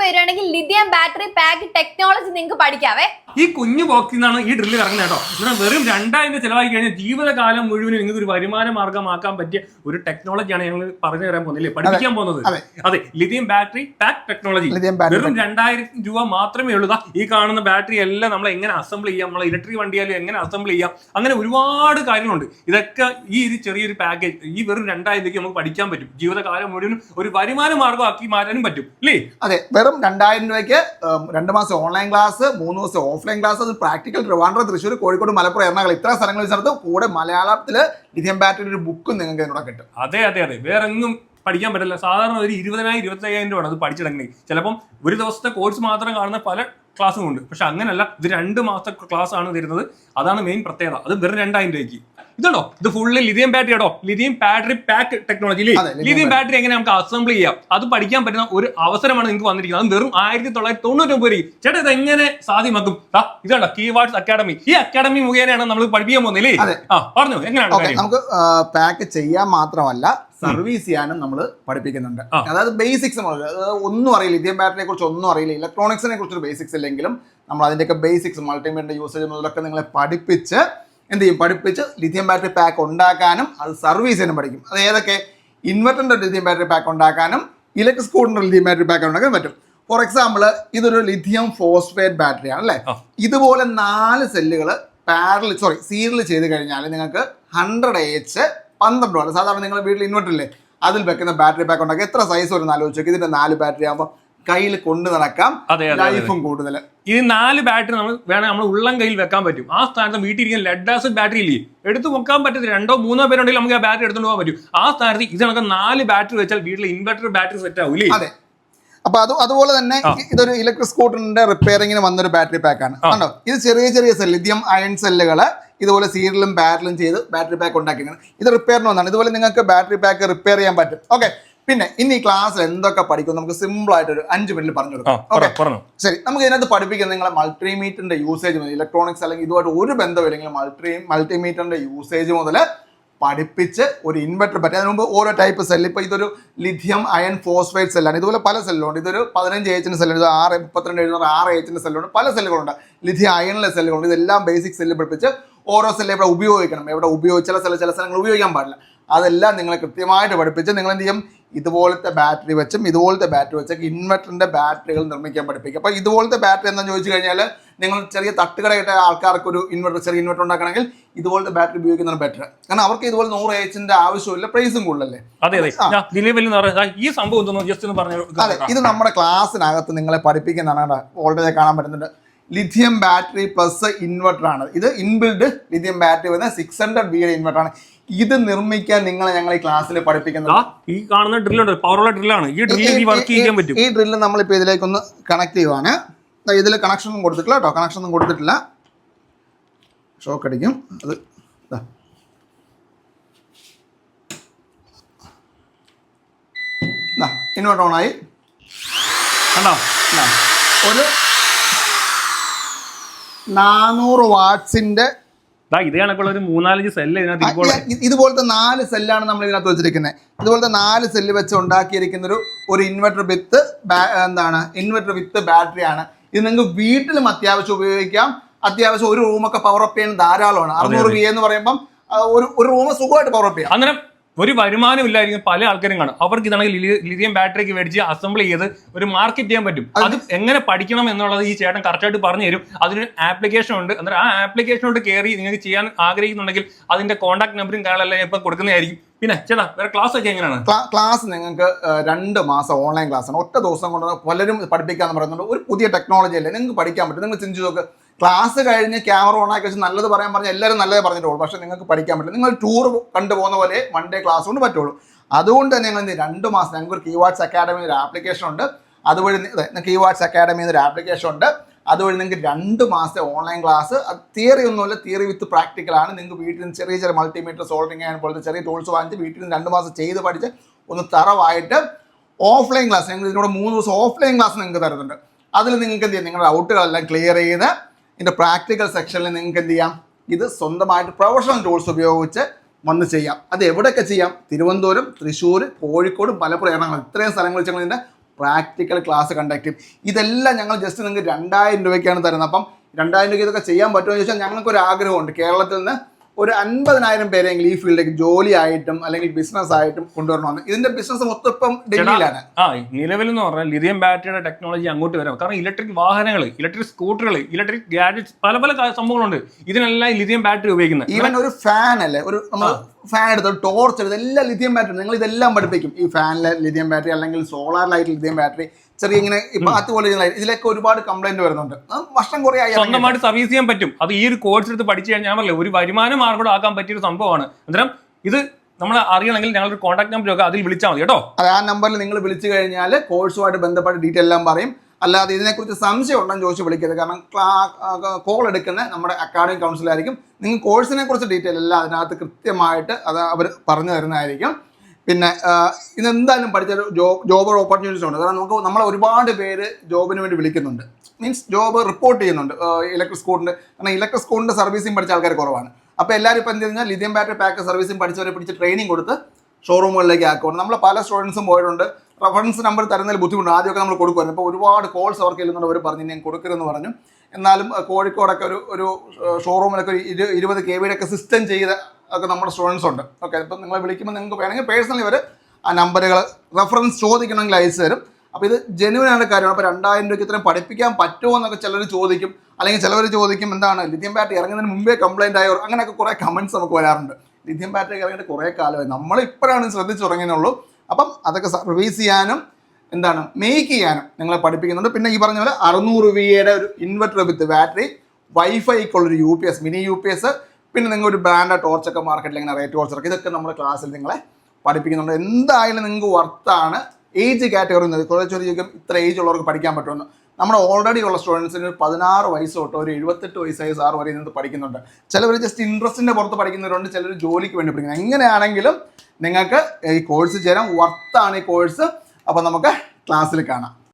വരുവാണെങ്കിൽ lithium battery pack technology നിങ്ങൾക്ക് പഠിക്കാവേ. ഈ കുഞ്ഞു ബോക്സിൽ നിന്നാണ് ഈ ഡ്രില്ല് ഇറങ്ങുന്നത് കേട്ടോ. എന്നാൽ വെറും 2000 ചിലവാക്കി കഴിഞ്ഞാൽ ജീവിതകാലം മുഴുവൻ നിങ്ങൾക്ക് ഒരു വരുമാന മാർഗമാക്കാൻ പറ്റിയ ഒരു ടെക്നോളജിയാണ് ഞങ്ങൾ പറഞ്ഞു തരാൻ പോകുന്നില്ലേ, പഠിപ്പിക്കാൻ പോകുന്നത്. അതെ, ലിഥിയം ബാറ്ററി പാക്ക് ടെക്നോളജി. വെറും 2000 രൂപ മാത്രമേ ഉള്ളൂ. ഈ കാണുന്ന ബാറ്ററി എല്ലാം നമ്മൾ എങ്ങനെ അസംബിൾ ചെയ്യാം, നമ്മൾ ഇലക്ട്രിക് വണ്ടിയാലും എങ്ങനെ അസംബിൾ ചെയ്യാം, അങ്ങനെ ഒരുപാട് കാര്യങ്ങളുണ്ട്. ഇതൊക്കെ ഈ ഒരു ചെറിയൊരു പാക്കേജ് ഈ വെറും 2000 രൂപയ്ക്ക് നമുക്ക് പഠിക്കാൻ പറ്റും. ജീവിതകാലം മുഴുവൻ ഒരു വരുമാന മാർഗമാക്കി മാറ്റാനും പറ്റും അല്ലേ? അതെ, വെറും 2000 രൂപയ്ക്ക് 2 മാസം ഓൺലൈൻ ക്ലാസ്, 3 ദിവസം ഓഫ്ലൈൻ ക്ലാസ്, അത് പ്രാക്ടിക്കൽ ട്രിവാൻഡ്രം, തൃശ്ശൂർ, കോഴിക്കോട്, മലപ്പുറം, എറണാകുളം ഇത്ര സ്ഥലങ്ങളിൽ ചേർത്ത് കൂടെ മലയാളത്തില് ലിഥിയം ബാറ്ററി ഒരു ബുക്കും നിങ്ങൾക്ക് ഇതിനോട് കിട്ടും. അതെ അതെ അതെ, വേറെ ഒന്നും പഠിക്കാൻ പറ്റില്ല. സാധാരണ ഒരു 20,000 25,000 രൂപയാണ് അത് പഠിച്ചിടങ്ങി. ചിലപ്പം ഒരു ദിവസത്തെ കോഴ്സ് മാത്രം കാണുന്ന പല ക്ലാസ്സും ഉണ്ട്. പക്ഷെ അങ്ങനല്ല, ഇത് 2 മാസത്തെ ക്ലാസ് ആണ് തരുന്നത്. അതാണ് മെയിൻ പ്രത്യേകത. അത് വെറും 2000 രൂപയ്ക്ക്. ഇതുണ്ടോ, ഇത് ഫുള്ള് ലിഥിയം ബാറ്ററി ആണോ, lithium battery pack technology. Lithium battery എങ്ങനെ നമുക്ക് അസംബിൾ ചെയ്യാം, അത് പഠിക്കാൻ പറ്റുന്ന ഒരു അവസരമാണ് നിങ്ങൾക്ക് വന്നിരിക്കുന്നത്. അത് വെറും 1990 രൂപ. ചേട്ടാ, ഇത് എങ്ങനെ സാധ്യമാക്കും? ഇതാണോ കീവാർഡ്സ് അക്കാഡമി. ഈ അക്കാഡമി മുഖേനയാണ് നമ്മൾ പഠിപ്പിക്കാൻ പോകുന്നില്ലേ? പറഞ്ഞു എങ്ങനെയാണ് നമുക്ക് പാക്ക് ചെയ്യാൻ മാത്രമല്ല സർവീസ് ചെയ്യാനും നമ്മൾ പഠിപ്പിക്കുന്നുണ്ട്. അതായത് ബേസിക്സ് ഒന്നും അറിയില്ല, ലിഥിയം ബാറ്ററിയെ കുറിച്ച് ഒന്നും അറിയില്ല, ഇലക്ട്രോണിക്സിനെ കുറിച്ചൊരു ബേസിക്സ് ഇല്ലെങ്കിലും നമ്മൾ അതിൻ്റെയൊക്കെ ബേസിക്സ്, മൾട്ടിമീറ്ററിന്റെ യൂസേജ് മുതലൊക്കെ നിങ്ങളെ പഠിപ്പിച്ച് എന്ത് ചെയ്യും, പഠിപ്പിച്ച് ലിഥിയം ബാറ്ററി പാക്ക് ഉണ്ടാക്കാനും അത് സർവീസ് ചെയ്യാനും പഠിക്കും. അത് ഏതൊക്കെ, ഇൻവെർട്ടറിന്റെ ലിഥിയം ബാറ്ററി പാക്ക് ഉണ്ടാക്കാനും ഇലക്ട്രിക് സ്കൂട്ടറിന്റെ ലിഥിയം ബാറ്ററി പാക്ക് ഉണ്ടാക്കാൻ പറ്റും. ഫോർ എക്സാമ്പിൾ, ഇതൊരു ലിഥിയം ഫോസ്ഫേറ്റ് ബാറ്ററി ആണ് അല്ലേ. ഇതുപോലെ 4 സെല്ലുകൾ സീരിയൽ ചെയ്ത് കഴിഞ്ഞാൽ നിങ്ങൾക്ക് 100 AH 12 വാട്ട്, സാധാരണ നിങ്ങൾ വീട്ടിൽ ഇൻവെർട്ടർ ഇല്ലേ അതിൽ വെക്കുന്ന ബാറ്ററി പാക്ക് ഉണ്ടാക്കി എത്ര സൈസ് ഒരു 4 വെച്ചു. ഇതിന്റെ 4 ബാറ്ററി ആകുമ്പോൾ കയ്യിൽ കൊണ്ടു നടക്കാം, ലൈഫും കൂടുതൽ. ഇത് 4 ബാറ്ററി നമ്മൾ ഉള്ളം കയ്യിൽ വെക്കാൻ പറ്റും. ആ സ്ഥാനത്ത് വീട്ടിൽ ഇരിക്കുന്ന ലെഡ് ആസിഡ് ബാറ്ററി ഇല്ലേ, എടുത്ത് വെക്കാൻ പറ്റത്തില്ല. 2-3 പേരുണ്ടെങ്കിൽ നമുക്ക് ആ ബാറ്ററി എടുത്തുകൊണ്ട് പോകാൻ പറ്റും. ആ സ്ഥാനത്ത് ഇത് നമുക്ക് 4 ബാറ്ററി വെച്ചാൽ വീട്ടിൽ ഇൻവെർട്ടർ ബാറ്ററി സെറ്റ് ആവൂലേ. അതെ, അപ്പൊ അതുപോലെ തന്നെ ഇതൊരു ഇലക്ട്രിക് സ്കൂട്ടറിന്റെ റിപ്പയറിങ്ങിന് വന്നൊരു ബാറ്ററി പാക്കാണ്. കണ്ടോ, ഇത് ചെറിയ ചെറിയ സെൽ ലിഥിയം അയൺ സെല്ലുകൾ ഇതുപോലെ സീരിയലും പാരലും ചെയ്ത് ബാറ്ററി പാക്ക് ഉണ്ടാക്കിയാണ്. ഇത് റിപ്പയറിന് വന്നാണ്. ഇതുപോലെ നിങ്ങൾക്ക് ബാറ്ററി പാക്ക് റിപ്പയർ ചെയ്യാൻ പറ്റും. ഓക്കെ, പിന്നെ ഇനി ക്ലാസ്സിൽ എന്തൊക്കെ പഠിക്കും നമുക്ക് സിമ്പിൾ ആയിട്ട് ഒരു 5 മിനിറ്റിൽ പറഞ്ഞു കൊടുക്കാം. ശരി, നമുക്ക് ഇതിനകത്ത് പഠിപ്പിക്കുന്നത് നിങ്ങളെ മൾട്ടിമീറ്ററിന്റെ യൂസേജ് മുതൽ, ഇലക്ട്രോണിക്സ് അല്ലെങ്കിൽ ഇതുമായിട്ട് ഒരു ബന്ധമില്ലെങ്കിൽ മൾട്ടിമീറ്ററിന്റെ യൂസേജ് മുതൽ പഠിപ്പിച്ച് ഒരു ഇൻവെർട്ടർ പറ്റി. അതിന് മുമ്പ് ഓരോ ടൈപ്പ് സെല്ല്, ഇപ്പോൾ ഇതൊരു ലിഥിയം അയൺ ഫോസ്ഫേറ്റ് സെല്ലാണ്. ഇതുപോലെ പല സെല്ലുണ്ട്. ഇതൊരു 15 AH സെല്ലുണ്ട്, ഇത് 32 6 സെല്ലുണ്ട്, പല സെല്ലുകളുണ്ട്. ലിഥിയം അയണിലെ സെല്ലുകളുണ്ട്. ഇതെല്ലാം ബേസിക് സെല്ല് പഠിപ്പിച്ച് ഓരോ സെല്ല് എവിടെ ഉപയോഗിക്കണം, എവിടെ ഉപയോഗിച്ച ചില സ്ഥലങ്ങൾ ഉപയോഗിക്കാൻ പാടില്ല, അതെല്ലാം നിങ്ങളെ കൃത്യമായിട്ട് പഠിപ്പിച്ച് നിങ്ങൾ എന്ത് ചെയ്യും, ഇതുപോലത്തെ ബാറ്ററി വെച്ചും ഇൻവെർട്ടറിന്റെ ബാറ്ററികൾ നിർമ്മിക്കാൻ പഠിപ്പിക്കും. അപ്പോൾ ഇതുപോലത്തെ ബാറ്ററി എന്താണെന്ന് ചോദിച്ചു കഴിഞ്ഞാൽ, നിങ്ങൾ ചെറിയ തട്ടുകടയിട്ട ആൾക്കാർക്ക് ഒരു ചെറിയ ഇൻവെർട്ടർ ഉണ്ടാക്കണമെങ്കിൽ ഇതുപോലത്തെ ബാറ്ററി ഉപയോഗിക്കുന്നതാണ് ബെറ്റർ. കാരണം അവർക്ക് ഇതുപോലെ 100 AH ആവശ്യമില്ല, പ്രൈസും കൂടുതലല്ലേ. ഈ സംഭവം ജസ്റ്റ് ഒന്ന് പറഞ്ഞു. അതെ, ഇത് നമ്മുടെ ക്ലാസ്സിനകത്ത് നിങ്ങളെ പഠിപ്പിക്കുന്നതാണ്. ഓൾറെഡി കാണാൻ പറ്റുന്നുണ്ട്. ലിഥിയം ബാറ്ററി പ്ലസ് ഇൻവെർട്ടർ ആണ്. ഇത് ഇൻബിൽഡ് ലിഥിയം ബാറ്ററി വരുന്ന 600 V ഇൻവെർട്ടർ ആണ്. ഇത് നിർമ്മിക്കാൻ നിങ്ങളെ ഞങ്ങൾ ഈ ക്ലാസ്സിൽ പഠിപ്പിക്കുന്നത്. ഈ കാണുന്ന ഡ്രില്ലുണ്ട്, പവറുള്ള ഡ്രില്ലാണ്. ഈ ഡ്രില്ല് വർക്ക് ചെയ്യാൻ പറ്റും. ഈ ഡ്രില്ല് നമ്മളിപ്പോൾ ഇതിലേക്കൊന്ന് കണക്ട് ചെയ്യുവാണ്. ഇതിൽ കണക്ഷൻ ഒന്നും കൊടുത്തിട്ടില്ല കേട്ടോ, കണക്ഷൻ ഒന്നും കൊടുത്തിട്ടില്ല. ഷോക്ക് അടിക്കും. അത് ഇൻവെർട്ടർ ഓണായി. കണ്ടോ, ഒരു 400 വാട്ട്സിന്റെ ഇത് കണക്കുള്ള ഒരു 3-4 സെല്ല് ഇതുപോലത്തെ 4 സെല്ലാണ് നമ്മൾ ഇതിനകത്ത് വെച്ചിരിക്കുന്നത്. ഇതുപോലത്തെ 4 സെല്ല് വെച്ച് ഉണ്ടാക്കിയിരിക്കുന്ന ഒരു ഇൻവെർട്ടർ വിത്ത് ബാറ്ററിയാണ്. ഇത് നിങ്ങൾക്ക് വീട്ടിലും അത്യാവശ്യം ഉപയോഗിക്കാം. അത്യാവശ്യം ഒരു റൂമൊക്കെ പവർ അപ്പ് ചെയ്യാൻ ധാരാളമാണ്. 600 V എന്ന് പറയുമ്പോൾ ഒരു റൂം സുഖമായിട്ട് പവർ അപ്പ് ചെയ്യാം. അങ്ങനെ ഒരു വരുമാനം ഇല്ലായിരിക്കും പല ആൾക്കാരും കാണും. അവർക്ക് ഇതാണെങ്കിൽ ലിഥിയം ബാറ്ററിക്ക് മേടിച്ച് അസംബിൾ ചെയ്ത് ഒരു മാർക്കറ്റ് ചെയ്യാൻ പറ്റും. അത് എങ്ങനെ പഠിക്കണം എന്നുള്ളത് ഈ ചേട്ടൻ കറക്റ്റായിട്ട് പറഞ്ഞു തരും. അതിന് ആപ്ലിക്കേഷൻ ഉണ്ട്. അന്നേരം ആ ആപ്ലിക്കേഷനോട് കയറി നിങ്ങൾക്ക് ചെയ്യാൻ ആഗ്രഹിക്കുന്നുണ്ടെങ്കിൽ അതിന്റെ കോൺടാക്ട് നമ്പറും കാര്യങ്ങളെല്ലാം ഇപ്പം കൊടുക്കുന്നതായിരിക്കും. പിന്നെ ചേട്ടാ, വേറെ ക്ലാസ് ഒക്കെ എങ്ങനെയാണ്? ക്ലാസ് നിങ്ങൾക്ക് 2 മാസം ഓൺലൈൻ ക്ലാസ് ആണ്. ഒറ്റ ദിവസം കൊണ്ട് പലരും പഠിപ്പിക്കാന്ന് പറയുന്നുണ്ട്. ഒരു പുതിയ ടെക്നോളജി അല്ലേ, നിങ്ങൾക്ക് പഠിക്കാൻ പറ്റും. നിങ്ങൾ ചിന്തിച്ചു നോക്ക്, ക്ലാസ് കഴിഞ്ഞ് ക്യാമറ ഓൺ ആക്കി വെച്ച് നല്ലത് പറഞ്ഞാൽ എല്ലാവരും നല്ലത് പറഞ്ഞിട്ടുള്ളൂ. പക്ഷേ നിങ്ങൾക്ക് പഠിക്കാൻ പറ്റില്ല. നിങ്ങൾ ടൂർ കണ്ടുപോകുന്ന പോലെ 1 ഡേ ക്ലാസ് കൊണ്ട് പറ്റുള്ളൂ. അതുകൊണ്ട് തന്നെ ഞങ്ങൾ 2 മാസം ഞങ്ങൾക്ക് ഒരു കീവാർഡ്സ് അക്കാഡമി ഒരു ആപ്ലിക്കേഷൻ ഉണ്ട്. അതുവഴി കീവാർഡ്സ് അക്കാഡമി എന്നൊരു ആപ്ലിക്കേഷൻ ഉണ്ട്. അതുവഴി നിങ്ങൾക്ക് 2 മാസത്തെ ഓൺലൈൻ ക്ലാസ്. അത് തിയറി ഒന്നുമില്ല, തിയറി വിത്ത് പ്രാക്ടിക്കലാണ്. നിങ്ങൾക്ക് വീട്ടിൽ നിന്ന് ചെറിയ മൾട്ടിമീറ്റർ സോൾവിങ് ചെയ്യാൻ പോലത്തെ ചെറിയ ടൂൾസ് വാങ്ങിച്ച് വീട്ടിൽ നിന്ന് 2 മാസം ചെയ്ത് പഠിച്ച് ഒന്ന് തറവായിട്ട് ഓഫ്ലൈൻ ക്ലാസ് ഞങ്ങൾ ഇതിനോട് 3 ദിവസം ഓഫ്ലൈൻ ക്ലാസ് നിങ്ങൾക്ക് തരുന്നുണ്ട്. അതിൽ നിങ്ങൾക്ക് എന്ത് ചെയ്യാം, നിങ്ങളുടെ ഡൗട്ടുകളെല്ലാം ക്ലിയർ ചെയ്ത് ഇതിൻ്റെ പ്രാക്ടിക്കൽ സെക്ഷനിൽ നിങ്ങൾക്ക് എന്ത് ചെയ്യാം, ഇത് സ്വന്തമായിട്ട് പ്രൊഫഷണൽ ടൂൾസ് ഉപയോഗിച്ച് വന്ന് ചെയ്യാം. അത് എവിടെയൊക്കെ ചെയ്യാം, തിരുവനന്തപുരം, തൃശ്ശൂർ, കോഴിക്കോട്, മലപ്പുറം, എറണാകുളം ഇത്രയും സ്ഥലങ്ങൾ വെച്ച് ഇതിൻ്റെ പ്രാക്ടിക്കൽ ക്ലാസ് കണ്ടക്ട് ചെയ്യും. ഇതെല്ലാം ഞങ്ങൾ ജസ്റ്റ് നിങ്ങൾക്ക് 2000 രൂപയ്ക്കാണ് തരുന്നത്. അപ്പം 2000 രൂപയ്ക്ക് ഇതൊക്കെ ചെയ്യാൻ പറ്റുമോ എന്ന് ചോദിച്ചാൽ ഞങ്ങൾക്കൊരു ആഗ്രഹമുണ്ട് കേരളത്തിൽ നിന്ന് ഒരു 50,000 പേരെങ്കിലും ഈ ഫീൽഡിലേക്ക് ജോലിയായിട്ടും അല്ലെങ്കിൽ ബിസിനസ് ആയിട്ടും കൊണ്ടുവരണമെന്ന്. ഇതിന്റെ ബിസിനസ് മൊത്തം ഇപ്പം ഡൽഹിയിലാണ്. നിലവിൽ എന്ന് പറഞ്ഞാൽ ലിഥിയം ബാറ്ററിയുടെ ടെക്നോളജി അങ്ങോട്ട് വരാം. കാരണം ഇലക്ട്രിക് വാഹനങ്ങൾ, ഇലക്ട്രിക് സ്കൂട്ടറുകൾ, ഇലക്ട്രിക് ഗാഡ്ജറ്റ്സ്, പല സംഭവങ്ങളുണ്ട്. ഇതിനെല്ലാം ലിഥിയം ബാറ്ററി ഉപയോഗിക്കുന്നത്. ഈവൻ ഒരു ഫാൻ അല്ലേ, ഒരു നമ്മൾ ഫാൻ എടുത്ത് ടോർച്ച് എടുത്ത് എല്ലാം ലിഥിയം ബാറ്ററി. നിങ്ങൾ ഇതെല്ലാം പഠിപ്പിക്കും. ഈ ഫാനിലെ ലിഥിയം ബാറ്ററി അല്ലെങ്കിൽ സോളാർ ലൈറ്റ് ലിഥിയം ബാറ്ററി, ചെറിയ ഇങ്ങനെ ഇപ്പൊ അതുപോലെ ഇതിലൊക്കെ ഒരുപാട് കംപ്ലൈന്റ് വരുന്നുണ്ട്. വർഷം കുറേ ആയി സ്വന്തമായിട്ട് സർവീസ് ചെയ്യാൻ പറ്റും. അത് ഈ ഒരു കോഴ്സ് എടുത്ത് പഠിച്ചു കഴിഞ്ഞാൽ പറഞ്ഞില്ലേ, ഒരു വരുമാന മാർഗ്ഗം ആക്കാൻ പറ്റിയൊരു സംഭവമാണ്. അന്നേരം ഇത് നമ്മൾ അറിയണമെങ്കിൽ ഞങ്ങളൊരു കോൺടാക്ട് നമ്പർ ഒക്കെ അതിൽ വിളിച്ചാൽ മതി കേട്ടോ. അത് ആ നമ്പറിൽ നിങ്ങൾ വിളിച്ചു കഴിഞ്ഞാൽ കോഴ്സുമായിട്ട് ബന്ധപ്പെട്ട ഡീറ്റെയിൽ എല്ലാം പറയും. അല്ലാതെ ഇതിനെക്കുറിച്ച് സംശയം ഉണ്ടെന്ന് ചോദിച്ച് വിളിക്കരുത്. കാരണം കോൾ എടുക്കുന്ന നമ്മുടെ അക്കാഡമിക് കൗൺസിലായിരിക്കും. നിങ്ങൾ കോഴ്സിനെ കുറിച്ച് ഡീറ്റെയിൽ എല്ലാം അതിനകത്ത് കൃത്യമായിട്ട് അത് അവർ പറഞ്ഞു തരുന്നതായിരിക്കും. പിന്നെ ഇതെന്തായാലും പഠിച്ചൊരു ജോബ് ഓപ്പർച്യൂണിറ്റീസ് ഉണ്ട്. കാരണം നമ്മളെ ഒരുപാട് പേര് ജോബിന് വേണ്ടി വിളിക്കുന്നുണ്ട്. മീൻസ് ജോബ് റിപ്പോർട്ട് ചെയ്യുന്നുണ്ട് ഇലക്ട്രിക് സ്കൂട്ടറിൻ്റെ. കാരണം ഇലക്ട്രിക് സ്കൂട്ടറിൻ്റെ സർവീസിങ് പഠിച്ച ആൾക്കാർ കുറവാണ്. അപ്പോൾ എല്ലാവരും ഇപ്പോൾ എന്ത് കഴിഞ്ഞാൽ ലിഥിയം ബാറ്ററി പാക്ക് സർവീസിങ് പഠിച്ചവരെ പിടിച്ച് ട്രെയിനിങ് കൊടുത്ത് ഷോറൂമുകളിലേക്ക് ആക്കുന്നുണ്ട്. നമ്മൾ പല സ്റ്റുഡൻസും പോയിട്ടുണ്ട്. റഫറൻസ് നമ്പർ തരുന്നതിൽ ബുദ്ധിമുട്ടുണ്ട്. ആദ്യമൊക്കെ നമ്മൾ കൊടുക്കുമായിരുന്നു. ഇപ്പോൾ ഒരുപാട് കോൾസ് അവർക്ക് ചെല്ലുന്നുണ്ട്. അവർ പറഞ്ഞു ഞാൻ കൊടുക്കരുതെന്ന് പറഞ്ഞു. എന്നാലും കോഴിക്കോടൊക്കെ ഒരു ഷോറൂമിലൊക്കെ ഒരു 20 kV ഒക്കെ സിസ്റ്റം ചെയ്ത് ഒക്കെ നമ്മുടെ സ്റ്റുഡൻസ് ഉണ്ട്. ഓക്കെ, ഇപ്പം നിങ്ങളെ വിളിക്കുമ്പോൾ നിങ്ങൾക്ക് വേണമെങ്കിൽ പേഴ്സണലി അവർ ആ നമ്പറുകൾ റെഫറൻസ് ചോദിക്കണമെങ്കിൽ അയച്ചു തരും. അപ്പോൾ ഇത് ജെന്യുവനായ കാര്യമാണ്. അപ്പോൾ 2000 രൂപയ്ക്ക് ഇത്രയും പഠിപ്പിക്കാൻ പറ്റുമോ എന്നൊക്കെ ചിലർ ചോദിക്കും. അല്ലെങ്കിൽ ചിലവർ ചോദിക്കും എന്താണ് ലിഥിയം ബാറ്ററി ഇറങ്ങുന്നതിന് മുമ്പേ കംപ്ലൈൻറ്റ് ആയോ, അങ്ങനെയൊക്കെ കുറേ കമൻറ്റ്സ് നമുക്ക് വരാറുണ്ട്. ലിഥിയം ബാറ്ററി ഇറങ്ങിയിട്ട് കുറേ കാലമായി, നമ്മളിപ്പോഴാണ് ശ്രദ്ധിച്ചു തുടങ്ങിയെന്നുള്ളൂ. അപ്പം അതൊക്കെ സർവീസ് ചെയ്യാനും മേക്ക് ചെയ്യാനും നിങ്ങളെ പഠിപ്പിക്കുന്നുണ്ട്. പിന്നെ ഈ പറഞ്ഞ പോലെ 600 VA ഒരു ഇൻവെർട്ടർ വിത്ത് ബാറ്ററി, വൈഫൈക്കുള്ളൊരു UPS, മിനി UPS, പിന്നെ നിങ്ങൾ ഒരു ബ്രാൻഡ് ടോർച്ചൊക്കെ മാർക്കറ്റിൽ ഇങ്ങനെ റേറ്റ് ടോർച്ചൊക്കെ, ഇതൊക്കെ നമ്മുടെ ക്ലാസ്സിൽ നിങ്ങളെ പഠിപ്പിക്കുന്നുണ്ട്. എന്തായാലും നിങ്ങൾക്ക് വർത്താണ്. ഏജ് കാറ്റഗറി കുറച്ച് ചോദിക്കും ഇത്ര ഏജ് ഉള്ളവർക്ക് പഠിക്കാൻ പറ്റുമെന്ന്. നമ്മുടെ ഓൾറെഡി ഉള്ള സ്റ്റുഡൻസിന് 16 വയസ്സ് തൊട്ട് ഒരു 78 വയസ്സായ സാർ വരെ ഇതിനകത്ത് പഠിക്കുന്നുണ്ട്. ചിലവർ ജസ്റ്റ് ഇൻട്രസ്റ്റിൻ്റെ പുറത്ത് പഠിക്കുന്നവരുണ്ട്, ചിലർ ജോലിക്ക് വേണ്ടി പഠിക്കുന്നത്. എങ്ങനെയാണെങ്കിലും നിങ്ങൾക്ക് ഈ കോഴ്സ് ചേരാൻ വർത്താണ് ഈ കോഴ്സ്. അപ്പോൾ നമുക്ക് ക്ലാസ്സിൽ കാണാം.